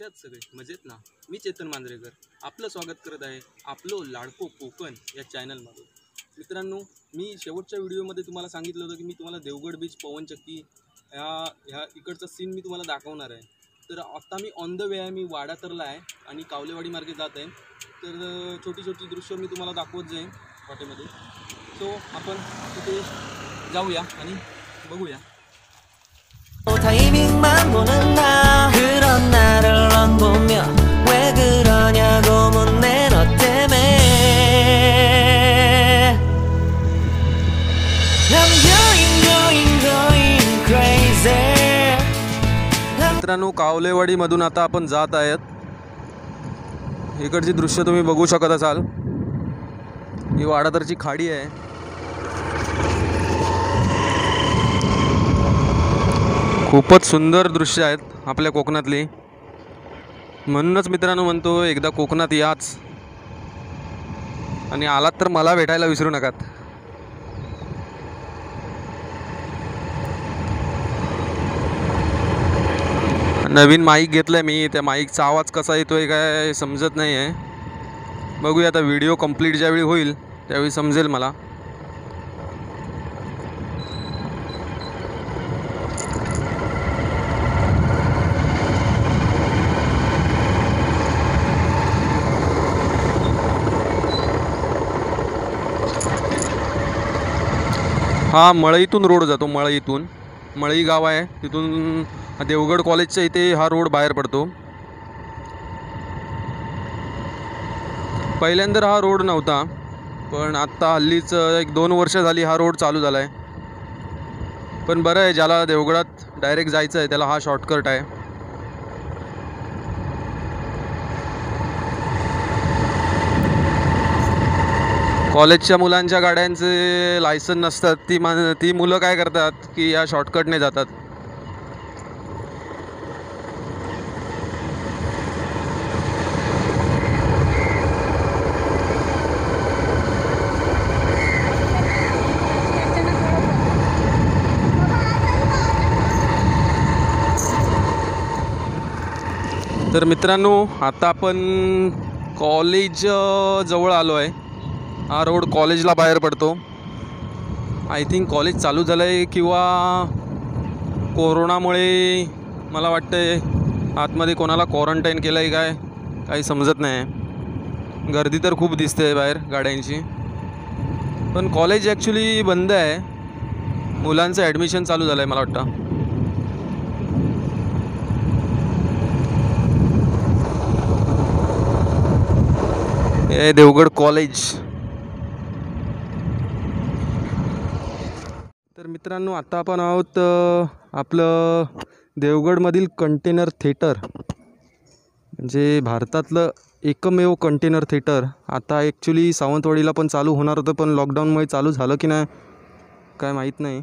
कसे आहात सगळे? मजेत ना? मी चेतन मांजरेकर आपलं स्वागत करत आहे आपलं लाडको कोकण या चॅनलमध्ये. मित्रांनो, मी शेवटच्या व्हिडिओमध्ये तुम्हाला सांगितलं होतं की मी तुम्हाला देवगड बीच, पवनचक्की ह्या इकडचा सीन मी तुम्हाला दाखवणार आहे. तर आता मी ऑन द वे आहे, मी वाडातरला आहे आणि कावलेवाडी मार्गे जात आहे. तर छोटी छोटी दृश्य मी तुम्हाला दाखवत जाईन वाटेमध्ये. सो आपण तिथे जाऊया आणि बघूया. 타이밍만 보는 나 그런 나를 넌 보며 왜 그러냐고 묻네 너 때문에 I'm going crazy. मित्रांनो, कावलेवाडीमधून आता आपण जात आहेत. इकडची दृश्य तुम्ही बघू शकत असाल. ही वाडातरची खाडी आहे. खूपच सुंदर दृश्य आहेत आपल्या कोकणातली. म्हणूनच मित्रांनो म्हणतो, एकदा कोकणात याच आणि आलात तर मला भेटायला विसरू नकात. नवीन माईक घेतलाय मी. त्या माईकचा आवाज कसा येतोय काय समजत नाही आहे. बघूया आता, व्हिडिओ कंप्लीट ज्यावेळी होईल त्यावेळी समजेल मला. हा मळईतून रोड जातो. मळईतून मळई गाव आहे, तिथून देवगड कॉलेजच्या इथे हा रोड बाहेर पडतो. पहिल्यांदा हा रोड नव्हता, पण आत्ता हल्लीच 1-2 वर्ष झाली हा रोड चालू झाला आहे. पण बरं आहे, ज्याला देवगडात डायरेक्ट जायचं आहे त्याला हा शॉर्टकट आहे. कॉलेजच्या मुलांच्या गाड्यांचे लायसन नसतात, ती मुलं काय करतात की या शॉर्टकटने जातात. तर मित्रांनो, आता आपण कॉलेज जवळ आलो आहे. हा रोड कॉलेजला बाहेर पडतो. आय थिंक कॉलेज चालू झालं आहे किंवा कोरोनामुळे मला वाटतं आतमध्ये कोणाला क्वारंटाईन केलं आहे काय, काही समजत नाही. गर्दी तर खूप दिसते बाहेर गाड्यांची. पण कॉलेज ॲक्च्युली बंद आहे. मुलांचं ॲडमिशन चालू झालं आहे मला वाटतं. हे देवगड कॉलेज. तर मित्रांनो, आता आपण आहोत आपलं देवगडमधील कंटेनर थिएटर, म्हणजे भारतातलं एकमेव कंटेनर थिएटर. आता ॲक्च्युली सावंतवाडीला पण चालू होणार होतं, पण लॉकडाऊनमुळे चालू झालं की नाही काय माहीत नाही.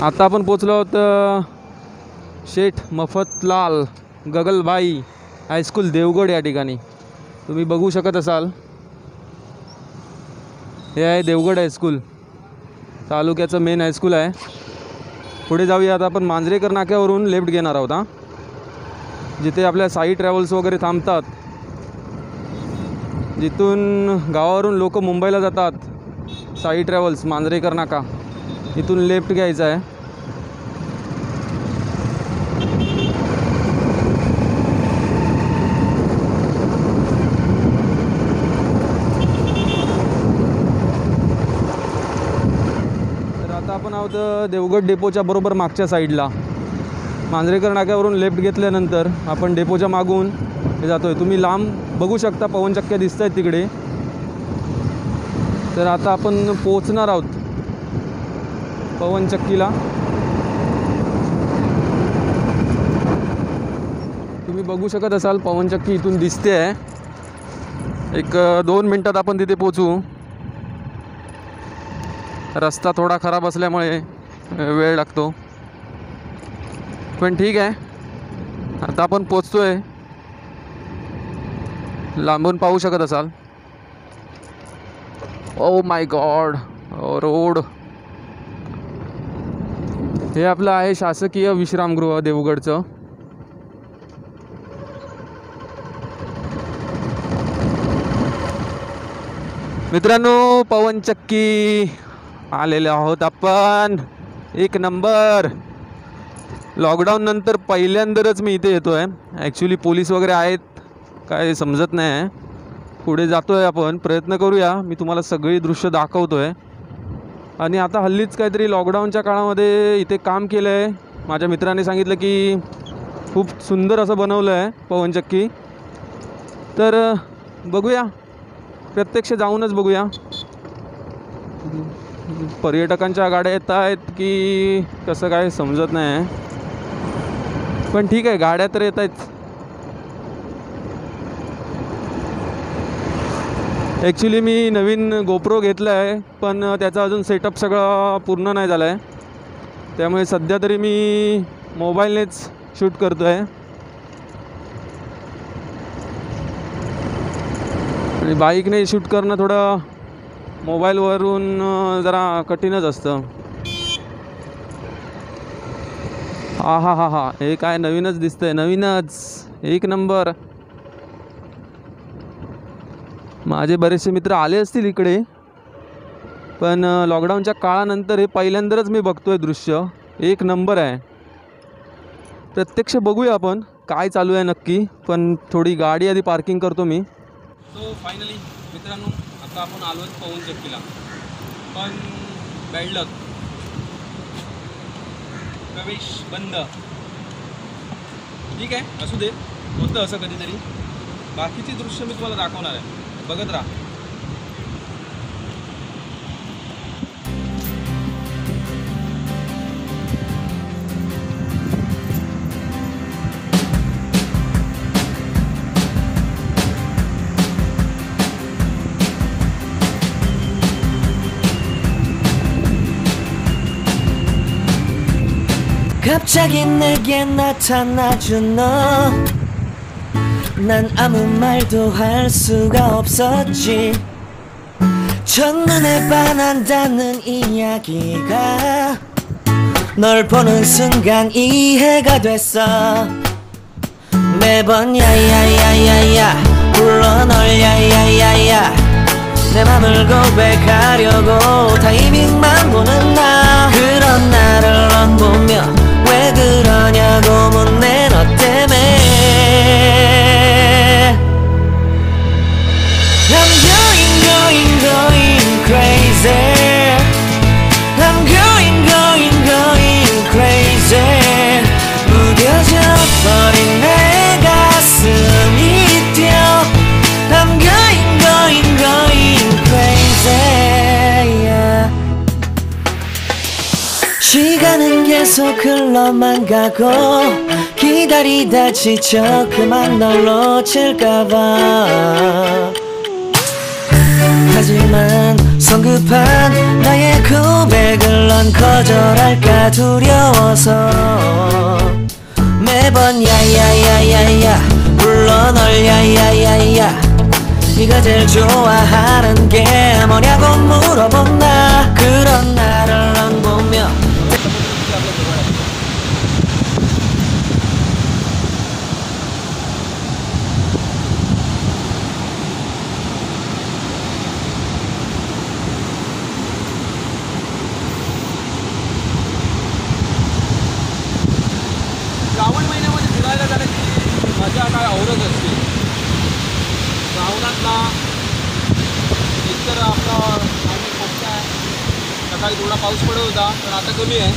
आता आपण पोचलो आहोत शेठ मफतलाल गगलबाई हायस्कूल देवगड या ठिकाणी. तुम्ही बघू शकत असाल, हे आहे देवगड हायस्कूल, तालुक्याचं मेन हायस्कूल आहे. पुढे जाऊया. आता आपण मांजरेकर नाक्यावरून लेफ्ट घेणार आहोत. जिथे आपल्या साई ट्रॅव्हल्स वगैरे थांबतात, जिथून गावावरून लोक मुंबईला जातात. साई ट्रॅव्हल्स, मांजरेकर नाका, इथून लेफ्ट घ्यायचं आहे. आपण आहोत देवगड डेपोच्या बरोबर मागच्या साईडला. मांजरेकर नाक्यावरून लेफ्ट घेतल्यानंतर आपण डेपोच्या मागून हे जातो आहे. तुम्ही लांब बघू शकता पवनचक्क्या दिसत आहेत तिकडे. तर आता आपण पोचणार आहोत पवनचक्कीला. तुम्ही बघू शकत असाल पवनचक्की इथून दिसते आहे. एक 2 मिनटात आपण तिथे पोचू. रस्ता थोडा खराब असल्यामुळे वेळ लागतो, पण ठीक आहे. आता आपण पोचतोय. लांबून पाहू शकत असाल. Oh my God, road. हे आपलं आहे शासकीय विश्रामगृह देवगडचं. मित्रांनो, पवनचक्की आलेले आहोत आपण. एक नंबर. लॉकडाऊन नंतर पहिल्यांदाच मी इथे येतो आहे. ॲक्च्युली पोलीस वगैरे आहेत काय समजत नाही आहे. पुढे जातो आहे आपण, प्रयत्न करूया. मी तुम्हाला सगळी दृश्य दाखवतो आहे. आणि आता हल्लीच काहीतरी लॉकडाऊनच्या काळामध्ये इथे काम केलं आहे. माझ्या मित्राने सांगितलं की खूप सुंदर असं बनवलं आहे पवनचक्की. तर बघूया, प्रत्यक्ष जाऊनच बघूया. पर्यटकांच्या गाड्या येत आहेत की कसं काय समजत नाही, पण ठीक आहे, गाड्या तर येत आहेत. ॲक्च्युली मी नवीन गोप्रो घेतला आहे, पण त्याचा अजून सेटअप सगळं पूर्ण नाही झाला आहे. त्यामुळे सध्या तरी मी मोबाईलनेच शूट करतो आहे. आणि बाईकने शूट करणं थोडं मोबाईलवरून जरा कठीणच असतं. हा हा हा हा, हे काय नवीनच दिसतंय, नवीनच. एक नंबर. माझे बरेचसे मित्र आले असतील इकडे, पण लॉकडाऊनच्या काळानंतर हे पहिल्यांदाच मी बघतोय दृश्य. एक नंबर आहे. प्रत्यक्ष बघूया आपण काय चालू आहे नक्की. पण थोडी गाडी आधी पार्किंग करतो मी. सो फायनली मित्रांनो, आता आपण आलो आहे पवनचक्कीला. पण बॅड लक, प्रवेश बंद. ठीक आहे, असू दे, होतं असं कधीतरी. बाकीची दृश्य मी तुम्हाला दाखवणार आहे, बघत राहा. 갑자기 내게 나타나준 너, 난 아무 말도 할 수가 없었지. 첫눈에 반한다는 이야기가 널 보는 순간 이해가 됐어. 매번 야야야야야 불러 널 야야야야. 내 맘을 고백하려고 타이밍만 보는 나. 그런 나를 넌 보며 왜 그러냐고 묻네 너 때문에. I'm going crazy. I'm going crazy. 무뎌져 버린 내 가슴이 뛰어. I'm going crazy. Yeah. 시간은 계속 흘러만 가고 기다리다 지쳐 그만 널 놓칠까봐. 하지만 성급한 나의 고백을 넌 거절할까 두려워서 매번 야야야야야 불러 널 야야야야. 네가 제일 좋아하는 게 뭐냐고 물어본 나. 그런 나를 넌 보며 Shravan महिन्यामध्ये फिरायला जाण्याची मजा काय औरच असते. श्रावणातला एकतर आपला क्लायमेट मोठा आहे. सकाळी थोडा पाऊस पडत होता, पण आता कमी आहे.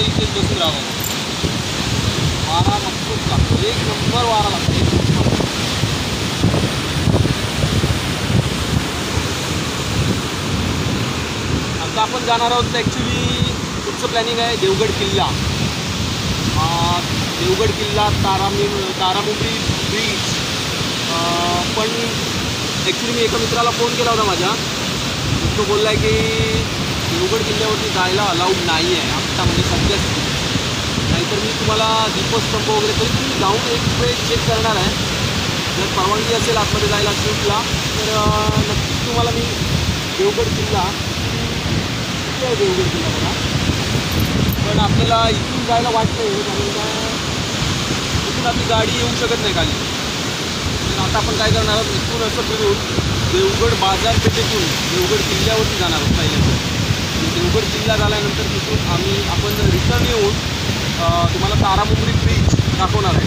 फक्त इथेच बसून राहावं. वारा मस्तच लागतो, एक नंबर वारा लागतो, एक नंबर. आता आपण जाणार आहोत ॲक्च्युली पुढचं प्लॅनिंग आहे देवगड किल्ला. देवगड किल्ला, तारामुंबरी बीच. पण ॲक्च्युली मी एका मित्राला फोन केला होता माझ्या, तो बोलला आहे की देवगड किल्ल्यावरती जायला अलाउड नाही आहे आत्ता, म्हणजे सध्याच. नाहीतर मी तुम्हाला दीपस्तंभ वगैरे तरी तुम्ही जाऊन एक वेळ चेक करणार आहे. जर परवानगी असेल आतमध्ये जायला शूटला तर नक्कीच तुम्हाला मी देवगड किल्ला, कुठे आहे देवगड किल्ला बघा. पण आपल्याला इथून जायला वाटतं आहे, कारण काय इथून आपली गाडी येऊ शकत नाही खाली. तर आता आपण काय करणार आहोत, इथून असं फिरून देवगड बाजारपेठेतून देवगड किल्ल्यावरती जाणार आहोत पहिल्यांदा. देवगड किल्ला झाल्यानंतर तिथून आपण रिटर्न येऊन तुम्हाला तारामुंबरी बीच दाखवणार आहे.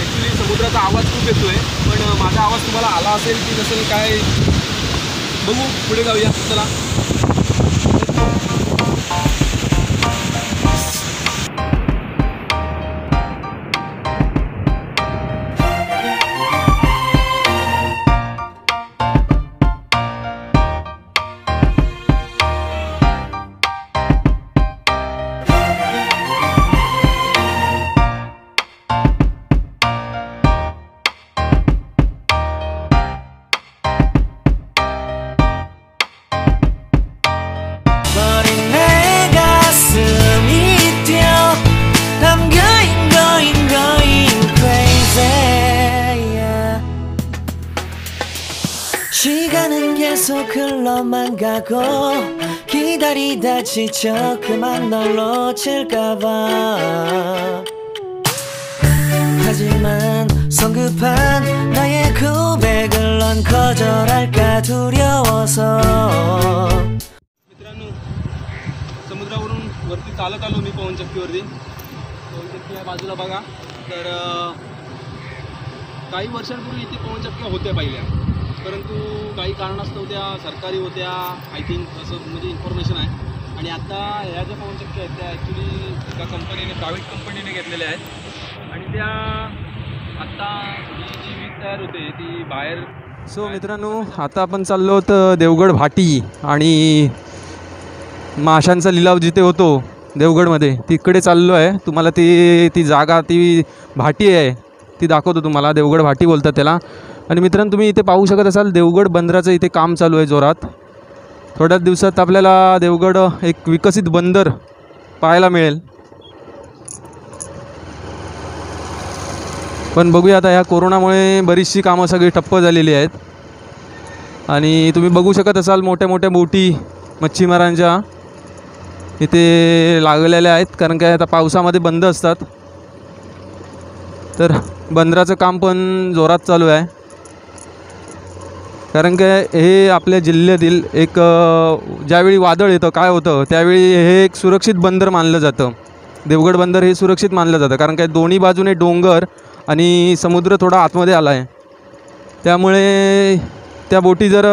ॲक्च्युली समुद्राचा आवाज खूप येतो आहे, पण माझा आवाज तुम्हाला आला असेल की नसेल काय बघू, पुढे जाऊया चला. 머리 내 가슴이 뛰어 I'm going crazy yeah. 시간은 계속 흘러만 가고 기다리다 지쳐 그만 널 놓칠까봐 하지만 성급한 나의 고백을 넌 거절할까 두려워서 मित्रांनो, समुद्रावरून वरती चालत आलो मी पवनचक्कीवरती. पवनचक्की या बाजूला बघा. तर काही वर्षांपूर्वी इथे पवनचक्क्या होत्या पहिल्या, परंतु काही कारणास्तव त्या सरकारी होत्या आय थिंक, असं म्हणजे इन्फॉर्मेशन आहे. आणि आता ह्या ज्या पवनचक्क्या आहेत त्या ॲक्च्युली एका कंपनीने, प्रायव्हेट कंपनीने घेतलेल्या आहेत. आणि त्या आत्ता जी वीज तयार होते ती बाहेर. सो मित्रांनो, आता आपण चाललो होतं देवगड भाटी आणि माशांचा लिलाव जिथे होतो देवगडमध्ये तिकडे चाललो आहे. तुम्हाला ती जागा, ती भाटी आहे ती दाखवतो तुम्हाला. देवगड भाटी बोलतात त्याला. आणि मित्रांनो, तुम्ही इथे पाहू शकत असाल देवगड बंदराचं इथे काम चालू आहे जोरात. थोड्याच दिवसात आपल्याला देवगड एक विकसित बंदर पाहायला मिळेल. पण बघूया आता, ह्या कोरोनामुळे बरीचशी कामं सगळी ठप्प झालेली आहेत. आणि तुम्ही बघू शकत असाल मोठ्या मोठ्या बोटी मच्छीमारांच्या इथे लागलेल्या आहेत, कारण काय आता पावसामध्ये बंद असतात. तर बंदराचं काम पण जोरात चालू आहे, कारण काय हे आपल्या जिल्ह्यातील एक ज्यावेळी वादळ येतं काय होतं त्यावेळी हे एक सुरक्षित बंदर मानलं जातं. देवगड बंदर हे सुरक्षित मानलं जातं, कारण काय दोन्ही बाजूने डोंगर आणि समुद्र थोडा आतमध्ये आला आहे. त्यामुळे त्या बोटी जर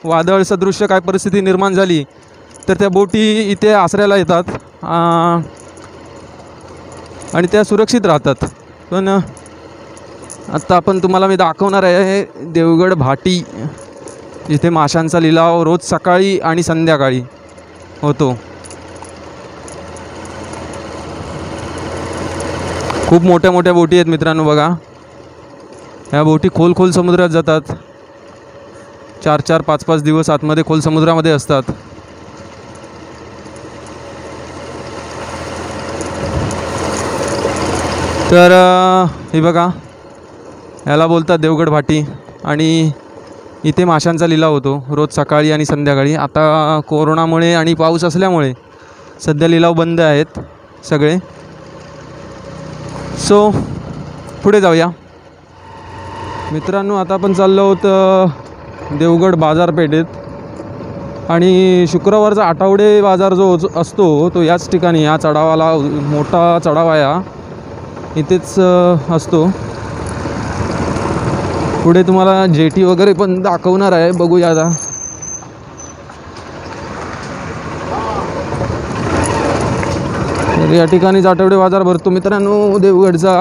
वादळ सदृश्य काय परिस्थिती निर्माण झाली तर त्या बोटी इथे आसऱ्याला येतात आणि त्या सुरक्षित राहतात. पण आत्ता तुम्हाला मी दाखवणार आहे देवगड भाटी, जिथे माशांचा लिलाव रोज सकाळी आणि संध्याकाळी होतो. खूप मोठ्या मोठ्या बोटी आहेत मित्रांनो बघा. ह्या बोटी खोल समुद्रात जातात. 4-4, 5-5 दिवस आतमध्ये खोल समुद्रामध्ये असतात. तर हे बघा, याला बोलतात देवगड भाटी. आणि इथे माशांचा लिलाव होतो रोज सकाळी आणि संध्याकाळी. आता कोरोनामुळे आणि पाऊस असल्यामुळे सध्या लिलाव बंद आहेत सगळे. सो पुढे जाऊया मित्रांनो. आता आपण चाललो आहोत देवगड बाजारपेठेत. आणि शुक्रवारचा आठवडे बाजार जो असतो तो याच ठिकाणी, या चढावाला, मोठा चढावा या इथेच असतो. पुढे तुम्हाला जेटी वगैरे पण दाखवणार आहे, बघूया आता. तर या ठिकाणीच आठवडे बाजार भरतो मित्रांनो देवगडचा.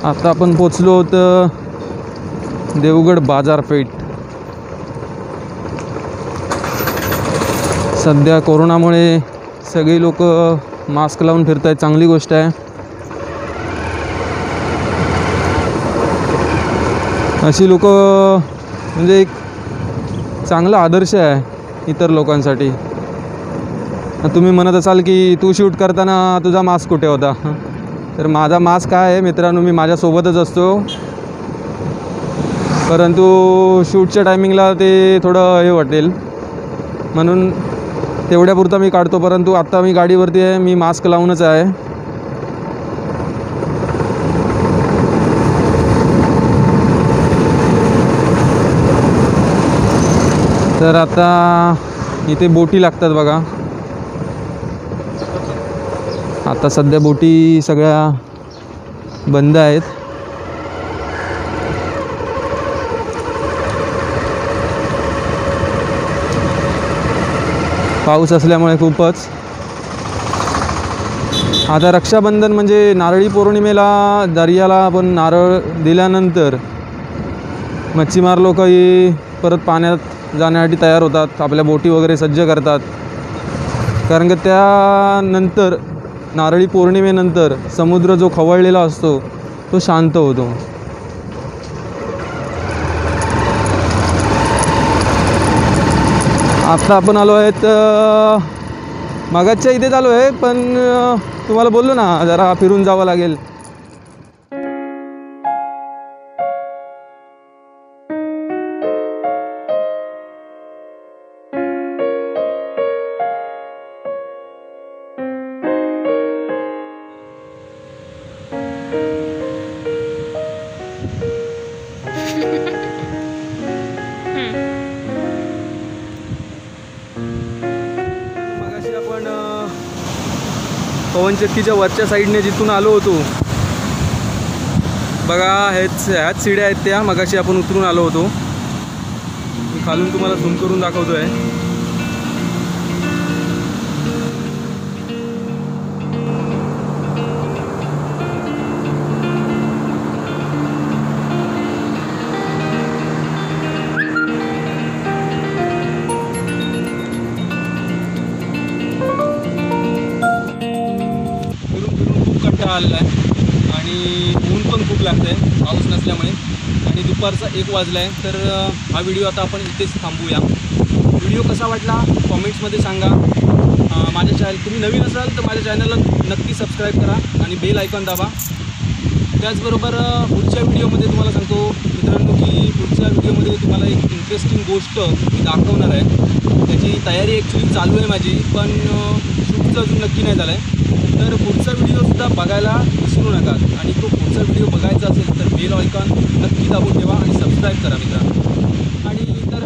आता आपण पोचलो होतं देवगड बाजारपेठ. सध्या कोरोनामुळे सगळे लोक मास्क लावून फिरत आहेत, चांगली गोष्ट आहे. अशी लोक म्हणजे एक चांगला आदर्श आहे इतर लोकांसाठी. तुम्ही म्हणत असाल की तू शूट करताना तुझा मास्क कुठे होता, तर माझा मास्क काय आहे मित्रांनो, मी माझ्यासोबतच असतो. परंतु शूटच्या टायमिंगला ते थोडं हे वाटेल म्हणून तेवढ्यापुरता मी काढतो. परंतु आत्ता मी गाडीवरती आहे, मी मास्क लावूनच आहे. तर आता इथे बोटी लागतात बघा. आता सध्या बोटी सगळ्या बंद आहेत. पाऊस असल्यामुळे खूपच. आता रक्षाबंधन म्हणजे नारळी पौर्णिमेला दर्याला आपण नारळ दिल्यानंतर मच्छीमार लोकही परत पाण्यात जाण्यासाठी तयार होतात, आपल्या बोटी वगैरे सज्ज करतात. कारण की त्यानंतर नारळी पौर्णिमेनंतर समुद्र जो खवळलेला असतो तो शांत होतो. आता आपण आलो आहेत मगाच्या इथेच आलो आहे, पण तुम्हाला बोललो ना जरा फिरून जावं लागेल. मगाशी आपण पवनचक्कीच्या वरच्या साईडने जिथून आलो होतो बघा, ह्याच सीड्या आहेत त्या. मगाशी आपण उतरून आलो होतो. मी खालून तुम्हाला झूम करून दाखवतो आहे. आलेला आहे आणि ऊन पण खूप लागतं आहे पाऊस नसल्यामुळे, आणि दुपारचा 1 वाजला आहे. तर हा व्हिडिओ आता आपण इथेच थांबूया. व्हिडिओ कसा वाटला कॉमेंट्समध्ये सांगा. माझ्या तुम्ही नवीन असाल तर माझ्या चॅनलला नक्की सबस्क्राईब करा आणि बेल आयकॉन दाबा. त्याचबरोबर पुढच्या व्हिडिओमध्ये तुम्हाला सांगतो मित्रांनो की पुढच्या व्हिडिओमध्ये तुम्हाला एक इंटरेस्टिंग गोष्ट मी दाखवणार आहे. त्याची तयारी ॲक्च्युली चालू आहे माझी, पण शूटचं अजून नक्की नाही झालं आहे. तर पुढचा व्हिडिओसुद्धा बघायला विसरू नका, आणि तो पुढचा व्हिडिओ बघायचा असेल तर बेल आयकॉन नक्की दाबून ठेवा आणि सबस्क्राईब करा मित्रांनो. आणि तर